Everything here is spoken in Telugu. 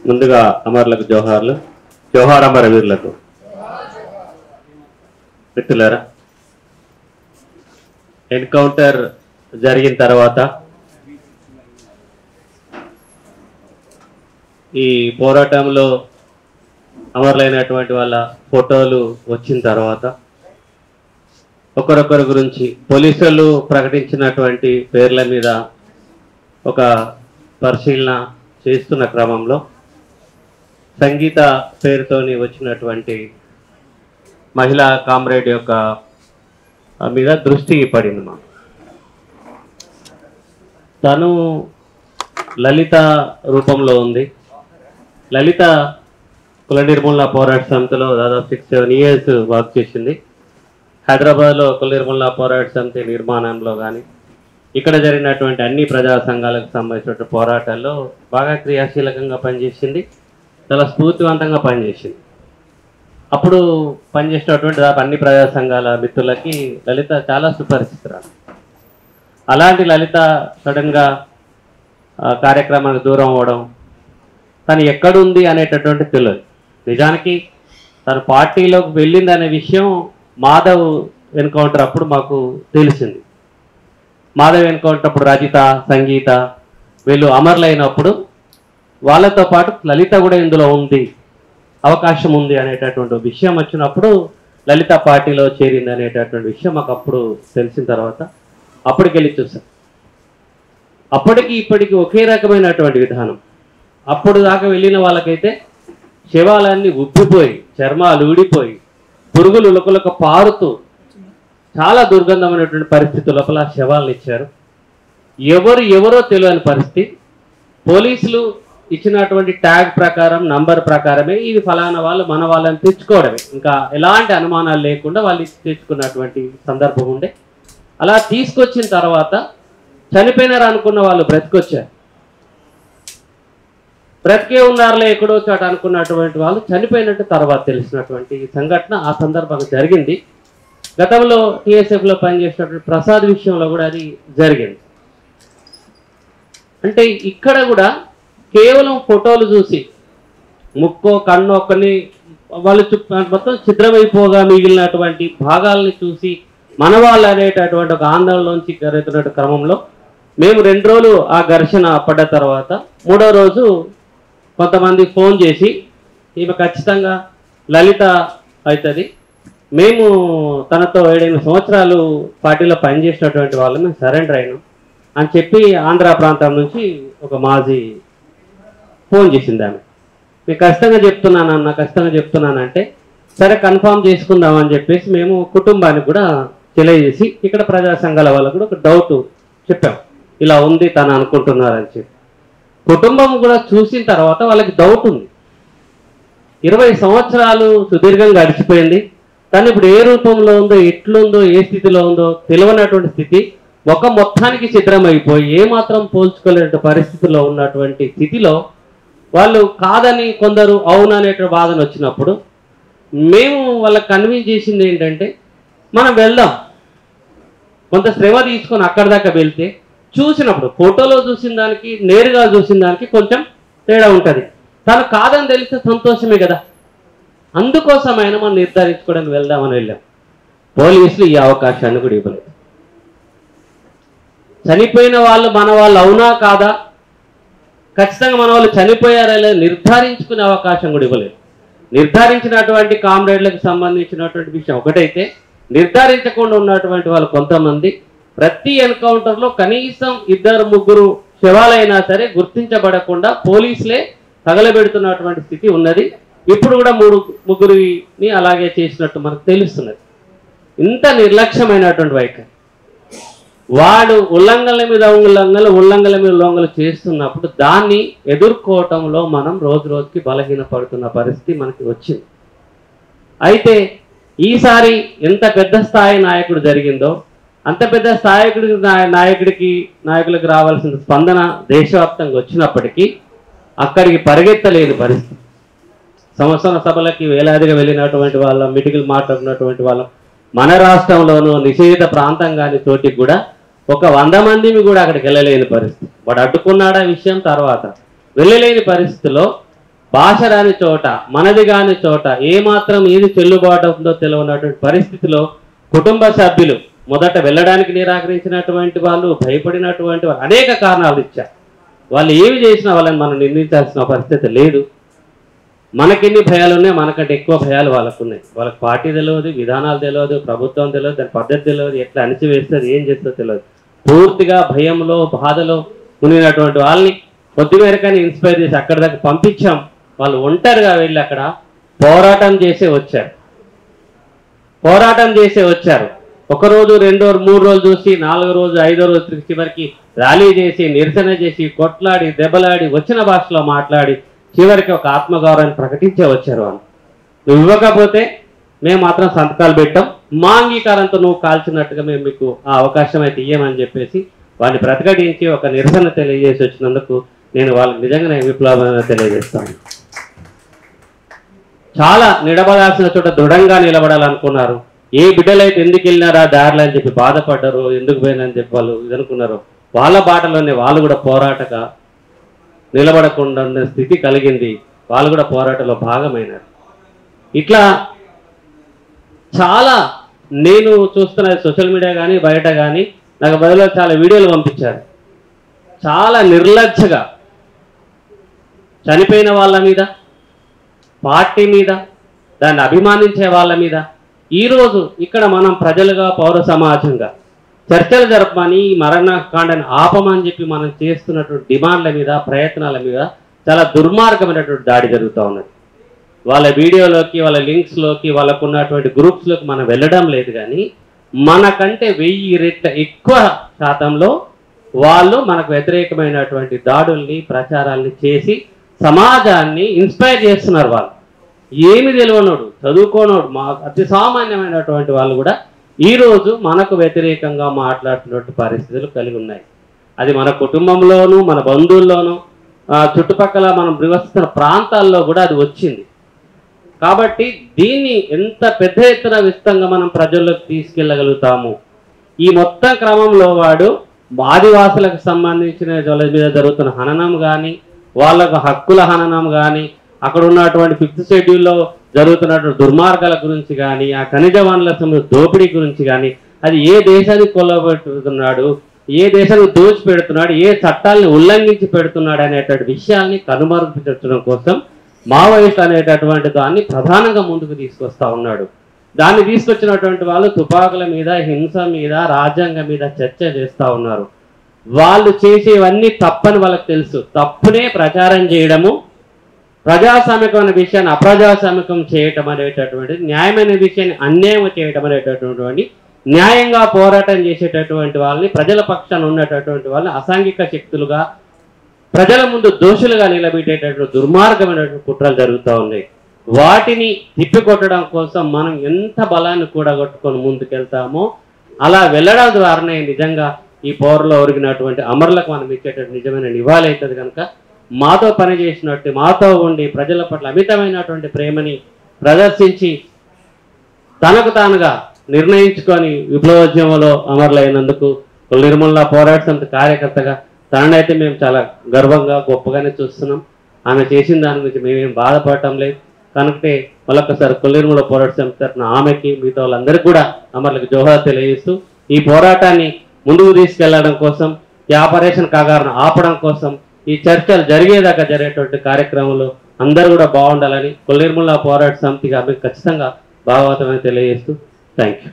ముందుగా అమరులకు జోహార్లు. జోహార్ అమరవీరులకు. మిత్రులారా, ఎన్కౌంటర్ జరిగిన తర్వాత ఈ పోరాటంలో అమరులైనటువంటి వాళ్ళ ఫోటోలు వచ్చిన తర్వాత ఒకరొకరి గురించి పోలీసులు ప్రకటించినటువంటి పేర్ల మీద ఒక పరిశీలన చేస్తున్న క్రమంలో సంగీత పేరుతోని వచ్చినటువంటి మహిళా కామ్రేడ్ యొక్క మీద దృష్టి పడింది. మా తను లలిత రూపంలో ఉంది. లలిత కుల నిర్మూలన పోరాట సమితిలో దాదాపు 6-7 years వర్క్ చేసింది. హైదరాబాద్లో కుల నిర్మూలన పోరాట సమితి నిర్మాణంలో కానీ ఇక్కడ జరిగినటువంటి అన్ని ప్రజా సంఘాలకు సంబంధించిన పోరాటాల్లో బాగా క్రియాశీలకంగా పనిచేసింది. చాలా స్ఫూర్తివంతంగా పనిచేసింది. అప్పుడు పనిచేసినటువంటి దాదాపు అన్ని ప్రజా సంఘాల మిత్రులకి లలిత చాలా సుపరిచితురాలు. అలాంటి లలిత సడన్గా కార్యక్రమానికి దూరం అవ్వడం, తను ఎక్కడుంది అనేటటువంటి తెలియదు. నిజానికి తన పార్టీలోకి వెళ్ళింది అనే విషయం మాధవ్ ఎన్కౌంటర్ అప్పుడు మాకు తెలిసింది. మాధవ్ ఎన్కౌంటర్ అప్పుడు రజిత, సంగీత వీళ్ళు అమరులైనప్పుడు వాళ్ళతో పాటు లలిత కూడా ఇందులో ఉంది, అవకాశం ఉంది అనేటటువంటి విషయం వచ్చినప్పుడు లలిత పార్టీలో చేరింది అనేటటువంటి విషయం మాకు అప్పుడు తెలిసిన తర్వాత అప్పటికి వెళ్ళి చూసాం. అప్పటికి ఇప్పటికి ఒకే రకమైనటువంటి విధానం. అప్పుడు దాకా వెళ్ళిన వాళ్ళకైతే శవాలన్నీ ఉబ్బిపోయి, చర్మాలు ఊడిపోయి, పురుగులు ఉలకలకు పారుతూ చాలా దుర్గంధమైనటువంటి పరిస్థితి లోపల శవాలను ఇచ్చారు. ఎవరో తెలియని పరిస్థితి. పోలీసులు ఇచ్చినటువంటి ట్యాగ్ ప్రకారం, నంబర్ ప్రకారమే ఇది ఫలానా వాళ్ళు మన వాళ్ళని తెచ్చుకోవడమే, ఇంకా ఎలాంటి అనుమానాలు లేకుండా వాళ్ళు తెచ్చుకున్నటువంటి సందర్భం ఉండే. అలా తీసుకొచ్చిన తర్వాత చనిపోయినారు అనుకున్న వాళ్ళు బ్రతికొచ్చారు. బ్రతికే ఉన్నారులే ఎక్కడో చోట అనుకున్నటువంటి వాళ్ళు చనిపోయినట్టు తర్వాత తెలిసినటువంటి సంఘటన ఆ సందర్భంగా జరిగింది. గతంలో టీఎస్ఎఫ్లో పనిచేసినటువంటి ప్రసాద్ విషయంలో కూడా అది జరిగింది. అంటే ఇక్కడ కూడా కేవలం ఫోటోలు చూసి ముక్కో కన్నో కొన్ని వాళ్ళు మొత్తం ఛిద్రమైపోగా మిగిలినటువంటి భాగాల్ని చూసి మన వాళ్ళు అనేటటువంటి ఒక ఆందోళనలోంచి జరుగుతున్న క్రమంలో మేము 2 రోజులు ఆ ఘర్షణ పడ్డ తర్వాత 3వ రోజు కొంతమంది ఫోన్ చేసి ఈమె ఖచ్చితంగా లలిత అవుతుంది, మేము తనతో 7-8 సంవత్సరాలు పార్టీలో పనిచేసినటువంటి వాళ్ళు మేము సరెండర్ అయినాం అని చెప్పి ఆంధ్ర ప్రాంతం నుంచి ఒక మాజీ ఫోన్ చేసింది. ఆమె మీకు ఖచ్చితంగా చెప్తున్నానంటే సరే కన్ఫామ్ చేసుకుందామని చెప్పేసి మేము కుటుంబానికి కూడా తెలియజేసి ఇక్కడ ప్రజా సంఘాల వాళ్ళకు కూడా ఒక డౌట్ చెప్పాం, ఇలా ఉంది తను అనుకుంటున్నారని చెప్పి. కుటుంబం కూడా చూసిన తర్వాత వాళ్ళకి డౌట్ ఉంది. 20 సంవత్సరాలు సుదీర్ఘంగా గడిచిపోయింది. తను ఇప్పుడు ఏ రూపంలో ఉందో, ఎట్లుందో, ఏ స్థితిలో ఉందో తెలియనటువంటి స్థితి, ఒక మొత్తానికి ఛిద్రమైపోయి ఏమాత్రం పోల్చుకోలేని పరిస్థితిలో ఉన్నటువంటి స్థితిలో వాళ్ళు కాదని కొందరు అవును అనేటువంటి వాదన వచ్చినప్పుడు మేము వాళ్ళకి కన్విన్స్ చేసింది ఏంటంటే మనం వెళ్దాం, కొంత శ్రమ తీసుకొని అక్కడి దాకా వెళ్తే చూసినప్పుడు ఫోటోలో చూసిన దానికి నేరుగా చూసిన దానికి కొంచెం తేడా ఉంటుంది. తను కాదని తెలిస్తే సంతోషమే కదా, అందుకోసమైనా మనం నిర్ధారించుకోవడానికి వెళ్దామని వెళ్ళాం. పోలీసులు ఈ అవకాశాన్ని కూడా ఇవ్వలేదు. చనిపోయిన వాళ్ళు మన వాళ్ళు అవునా కాదా, ఖచ్చితంగా మన వాళ్ళు చనిపోయారా లేదా నిర్ధారించుకునే అవకాశం కూడా ఇవ్వలేదు. నిర్ధారించినటువంటి కామ్రేడ్లకు సంబంధించినటువంటి విషయం ఒకటైతే, నిర్ధారించకుండా ఉన్నటువంటి వాళ్ళు కొంతమంది ప్రతి ఎన్కౌంటర్లో కనీసం 2-3 శవాలైనా సరే గుర్తించబడకుండా పోలీసులే తగలబెడుతున్నటువంటి స్థితి ఉన్నది. ఇప్పుడు కూడా 3-3 అలాగే చేసినట్టు మనకు తెలుస్తున్నది. ఇంత నిర్లక్ష్యమైనటువంటి వైఖరి, వాడు ఉల్లంఘనల మీద ఉల్లంఘనలు చేస్తున్నప్పుడు దాన్ని ఎదుర్కోవటంలో మనం రోజు రోజుకి బలహీనపడుతున్న పరిస్థితి మనకి వచ్చింది. అయితే ఈసారి ఎంత పెద్ద స్థాయి నాయకుడు జరిగిందో అంత పెద్ద నాయకులకు రావాల్సిన స్పందన దేశవ్యాప్తంగా వచ్చినప్పటికీ అక్కడికి పరిగెత్తలేని పరిస్థితి. సంవత్సర సభలకి వేలాదిగా వెళ్ళినటువంటి వాళ్ళం, మీటింగులు మాట్లాడినటువంటి వాళ్ళం, మన రాష్ట్రంలోనూ నిషేధిత ప్రాంతం కాని చోటికి కూడా ఒక 100 మందిని కూడా అక్కడికి వెళ్ళలేని పరిస్థితి. వాడు అడ్డుకున్నాడా విషయం తర్వాత వెళ్ళలేని పరిస్థితిలో భాష రాని చోట, మనది కాని చోట ఏమాత్రం ఏది చెల్లుబాటు అవుతుందో తెలియనటువంటి పరిస్థితిలో కుటుంబ సభ్యులు మొదట వెళ్ళడానికి నిరాకరించినటువంటి వాళ్ళు, భయపడినటువంటి వాళ్ళు, అనేక కారణాలు ఇచ్చారు. వాళ్ళు ఏమి చేసినా వాళ్ళని మనం నిందించాల్సిన పరిస్థితి లేదు. మనకెన్ని భయాలు ఉన్నాయి, మనకంటే ఎక్కువ భయాలు వాళ్ళకు ఉన్నాయి. వాళ్ళకి పార్టీ తెలియదు, విధానాలు తెలియదు, ప్రభుత్వం తెలియదు, దాని పద్ధతి తెలియదు, ఎట్లా అణిచివేస్తుంది, ఏం చేస్తుందో తెలియదు. పూర్తిగా భయంలో బాధలో మునిగినటువంటి వాళ్ళని కొద్దిమేరకని ఇన్స్పైర్ చేసి అక్కడి దాకా పంపించాం. వాళ్ళు ఒంటరిగా వెళ్ళి అక్కడ పోరాటం చేసే వచ్చారు. ఒక రోజు, 2 రోజు, 3 రోజులు చూసి 4వ రోజు, 5వ రోజు చివరికి ర్యాలీ చేసి, నిరసన చేసి, కొట్లాడి, దెబ్బలాడి, వచ్చిన భాషలో మాట్లాడి చివరికి ఒక ఆత్మగౌరవాన్ని ప్రకటించే వచ్చారు. వాళ్ళు నువ్వు ఇవ్వకపోతే మేము మాత్రం సంతకాలు పెట్టాం, మా అంగీకారంతో నువ్వు కాల్చినట్టుగా మేము మీకు ఆ అవకాశం అయితే ఇయ్యమని చెప్పేసి వాళ్ళని ప్రతిఘటించి ఒక నిరసన తెలియజేసి వచ్చినందుకు నేను వాళ్ళకి నిజంగానే విప్లవంగా తెలియజేస్తాను. చాలా నిలబడాల్సిన చోట దృఢంగా నిలబడాలనుకున్నారు. ఏ బిడ్డలైతే ఎందుకు వెళ్ళినారా దారిలో అని చెప్పి బాధపడ్డారు, ఎందుకు పోయినని చెప్పి వాళ్ళు అనుకున్నారు. వాళ్ళ బాటలోనే వాళ్ళు కూడా పోరాటగా నిలబడకుండా ఉన్న స్థితి కలిగింది. వాళ్ళు కూడా పోరాటంలో భాగమైనారు. ఇట్లా చాలా నేను చూస్తున్న సోషల్ మీడియా కానీ బయట కానీ నాకు బదులు చాలా వీడియోలు పంపించారు. చాలా నిర్లజ్జగా చనిపోయిన వాళ్ళ మీద, పార్టీ మీద, దాన్ని అభిమానించే వాళ్ళ మీద ఈరోజు ఇక్కడ మనం ప్రజలుగా, పౌర సమాజంగా చర్చలు జరపమని, మరణకాండని ఆపమని చెప్పి మనం చేస్తున్నటువంటి డిమాండ్ల మీద, ప్రయత్నాల మీద చాలా దుర్మార్గమైనటువంటి దాడి జరుగుతూ ఉన్నది. వాళ్ళ వీడియోలోకి, వాళ్ళ లింక్స్లోకి, వాళ్ళకు ఉన్నటువంటి గ్రూప్స్లోకి మనం వెళ్ళడం లేదు. కానీ మనకంటే 1000 రెట్ల ఎక్కువ శాతంలో వాళ్ళు మనకు వ్యతిరేకమైనటువంటి దాడుల్ని, ప్రచారాల్ని చేసి సమాజాన్ని ఇన్స్పైర్ చేస్తున్నారు. వాళ్ళు ఏమి తెలియనోడు, చదువుకోనోడు, మా అతి సామాన్యమైనటువంటి వాళ్ళు కూడా ఈరోజు మనకు వ్యతిరేకంగా మాట్లాడుతున్నటువంటి పరిస్థితులు కలిగి ఉన్నాయి. అది మన కుటుంబంలోనూ, మన బంధువుల్లోనూ, చుట్టుపక్కల మనం నివసిస్తున్న ప్రాంతాల్లో కూడా అది వచ్చింది. కాబట్టి దీన్ని ఎంత పెద్ద ఎత్తున విస్తృతంగా మనం ప్రజల్లోకి తీసుకెళ్ళగలుగుతాము. ఈ మొత్తం క్రమంలో వాడు ఆదివాసులకు సంబంధించిన వాళ్ళ మీద జరుగుతున్న హననం కానీ, వాళ్ళకు హక్కుల హననం కానీ, అక్కడ ఉన్నటువంటి 5th షెడ్యూల్లో జరుగుతున్నటువంటి దుర్మార్గాల గురించి కానీ, ఆ ఖనిజ వనరుల దోపిడీ గురించి కానీ, అది ఏ దేశానికి కొల్లబెడుతున్నాడు, ఏ దేశానికి దోచిపెడుతున్నాడు, ఏ చట్టాలను ఉల్లంఘించి పెడుతున్నాడు అనేటువంటి విషయాల్ని కనుమరుగించడం కోసం మావోయిస్ట్ అనేటటువంటి దాన్ని ప్రధానంగా ముందుకు తీసుకొస్తా ఉన్నాడు. దాన్ని తీసుకొచ్చినటువంటి వాళ్ళు తుపాకుల మీద, హింస మీద, రాజ్యాంగం మీద చర్చ చేస్తూ ఉన్నారు. వాళ్ళు చేసేవన్నీ తప్పని వాళ్ళకి తెలుసు. తప్పునే ప్రచారం చేయడము, ప్రజాస్వామికమైన విషయాన్ని అప్రజాస్వామికం చేయటం అనేటటువంటి, న్యాయమైన విషయాన్ని అన్యాయం చేయటం అనేటటువంటి, న్యాయంగా పోరాటం చేసేటటువంటి వాళ్ళని, ప్రజల పక్షాన ఉన్నటువంటి వాళ్ళని అసాంఘిక శక్తులుగా, ప్రజల ముందు దోషులుగా నిలబెట్టేటటువంటి దుర్మార్గమైనటువంటి కుట్రలు జరుగుతూ ఉన్నాయి. వాటిని తిప్పికొట్టడం కోసం మనం ఎంత బలాన్ని కూడగొట్టుకొని ముందుకెళ్తామో అలా వెళ్ళడం ద్వారానే నిజంగా ఈ పోరులో ఒరిగినటువంటి అమరులకు మనం ఇచ్చేటటువంటి నిజమైన నివాళి అవుతుంది. కనుక మాతో పనిచేసినట్టు, మాతో ఉండి ప్రజల పట్ల అమితమైనటువంటి ప్రేమని ప్రదర్శించి తనకు తానుగా నిర్ణయించుకొని విప్లవోద్యమంలో అమరులైనందుకు నిర్మూలన పోరాట సమితి కార్యకర్తగా తననైతే మేము చాలా గర్వంగా, గొప్పగానే చూస్తున్నాం. ఆమె చేసిన దాని గురించి మేమేం బాధపడటం లేదు. కనుకనే మళ్ళొక్కసారి నిర్మూలన పోరాట సమితి తరఫున ఆమెకి, మిగతా వాళ్ళందరికీ కూడా అమరులకు జోహార్ తెలియజేస్తూ ఈ పోరాటాన్ని ముందుకు తీసుకెళ్లడం కోసం, ఈ ఆపరేషన్ కాగారును ఆపడం కోసం, ఈ చర్చలు జరిగేదాకా జరిగేటువంటి కార్యక్రమంలో అందరూ కూడా బాగుండాలని నిర్మూలన పోరాట సమితిగా మీకు ఖచ్చితంగా భాగవతమని తెలియజేస్తూ థ్యాంక్ యూ.